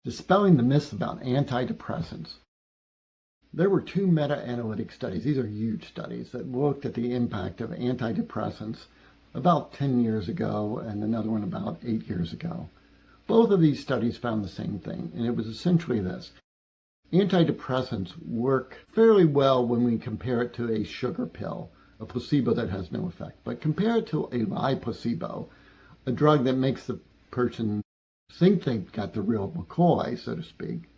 Dispelling the myths about antidepressants. There were 2 meta-analytic studies. These are huge studies that looked at the impact of antidepressants about 10 years ago and another one about 8 years ago. Both of these studies found the same thing, and it was essentially this. Antidepressants work fairly well when we compare it to a sugar pill, a placebo that has no effect. But compare it to a live placebo, a drug that makes the person think they've got the real McCoy, so to speak.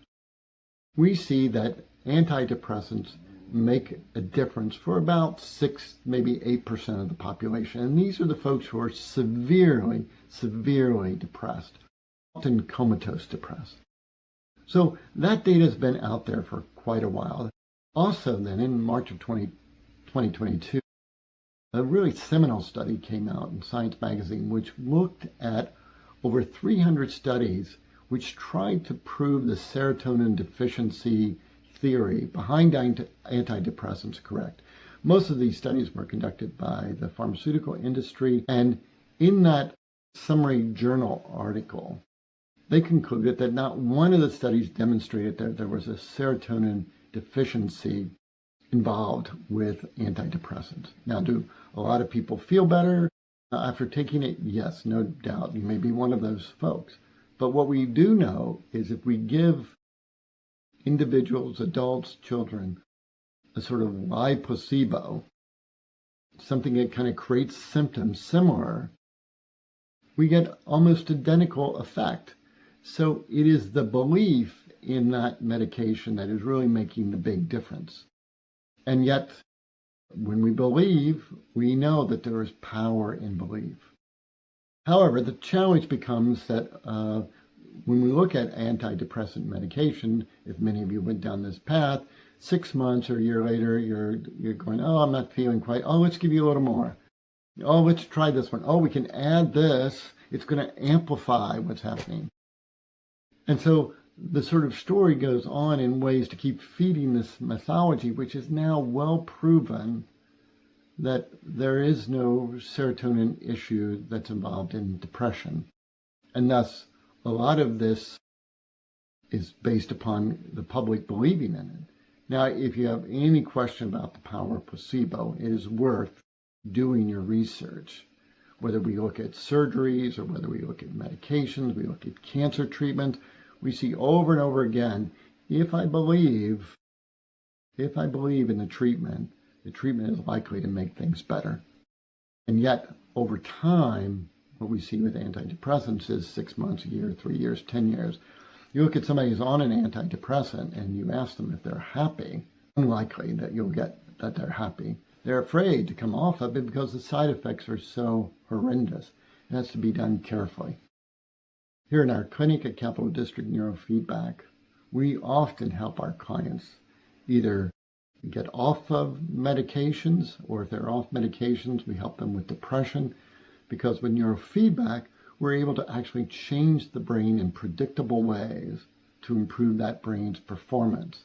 We see that antidepressants make a difference for about 6, maybe 8% of the population. And these are the folks who are severely, severely depressed, often comatose depressed. So that data has been out there for quite a while. Also then, in March of 2022, a really seminal study came out in Science magazine, which looked at over 300 studies which tried to prove the serotonin deficiency theory behind antidepressants correct. Most of these studies were conducted by the pharmaceutical industry, and in that summary journal article, they concluded that not one of the studies demonstrated that there was a serotonin deficiency involved with antidepressants. Now, do a lot of people feel better after taking it? Yes, no doubt. You may be one of those folks. But what we do know is if we give individuals, adults, children, a sort of live placebo, something that kind of creates symptoms similar, we get almost identical effect. So it is the belief in that medication that is really making the big difference. And yet, when we believe, we know that there is power in belief. However, the challenge becomes that when we look at antidepressant medication, if many of you went down this path, 6 months or a year later, you're going, oh, I'm not feeling quite, oh, let's give you a little more. Oh, let's try this one. Oh, we can add this. It's going to amplify what's happening. And so the sort of story goes on in ways to keep feeding this mythology, which is now well proven that there is no serotonin issue that's involved in depression. And thus, a lot of this is based upon the public believing in it. Now, if you have any question about the power of placebo, it is worth doing your research. Whether we look at surgeries or whether we look at medications, we look at cancer treatment, we see over and over again, if I believe in the treatment is likely to make things better. And yet, over time, what we see with antidepressants is 6 months, a year, 3 years, 10 years. You look at somebody who's on an antidepressant and you ask them if they're happy, unlikely that you'll get that they're happy. They're afraid to come off of it because the side effects are so horrendous. It has to be done carefully. Here in our clinic at Capital District Neurofeedback, we often help our clients either get off of medications, or if they're off medications, we help them with depression, because with neurofeedback, we're able to actually change the brain in predictable ways to improve that brain's performance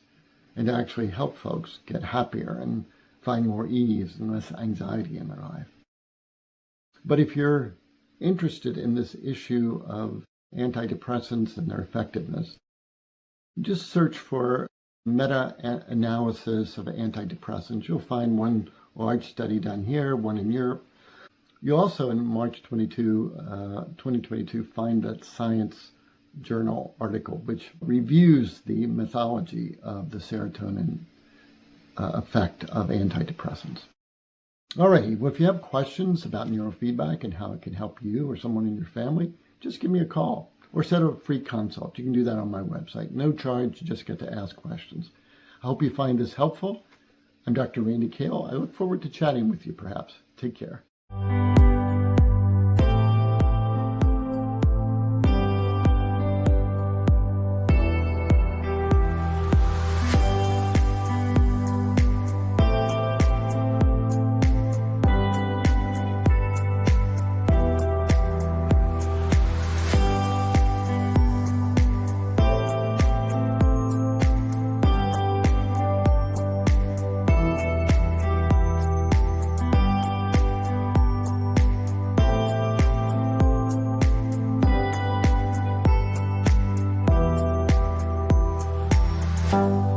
and to actually help folks get happier and find more ease and less anxiety in their life. But if you're interested in this issue of antidepressants and their effectiveness, just search for meta-analysis of antidepressants. You'll find one large study done here, one in Europe. You also, in March 2022, find that Science journal article, which reviews the mythology of the serotonin effect of antidepressants. Alrighty, well, if you have questions about neurofeedback and how it can help you or someone in your family, just give me a call or set up a free consult. You can do that on my website. No charge, you just get to ask questions. I hope you find this helpful. I'm Dr. Randy Kale. I look forward to chatting with you perhaps. Take care. you.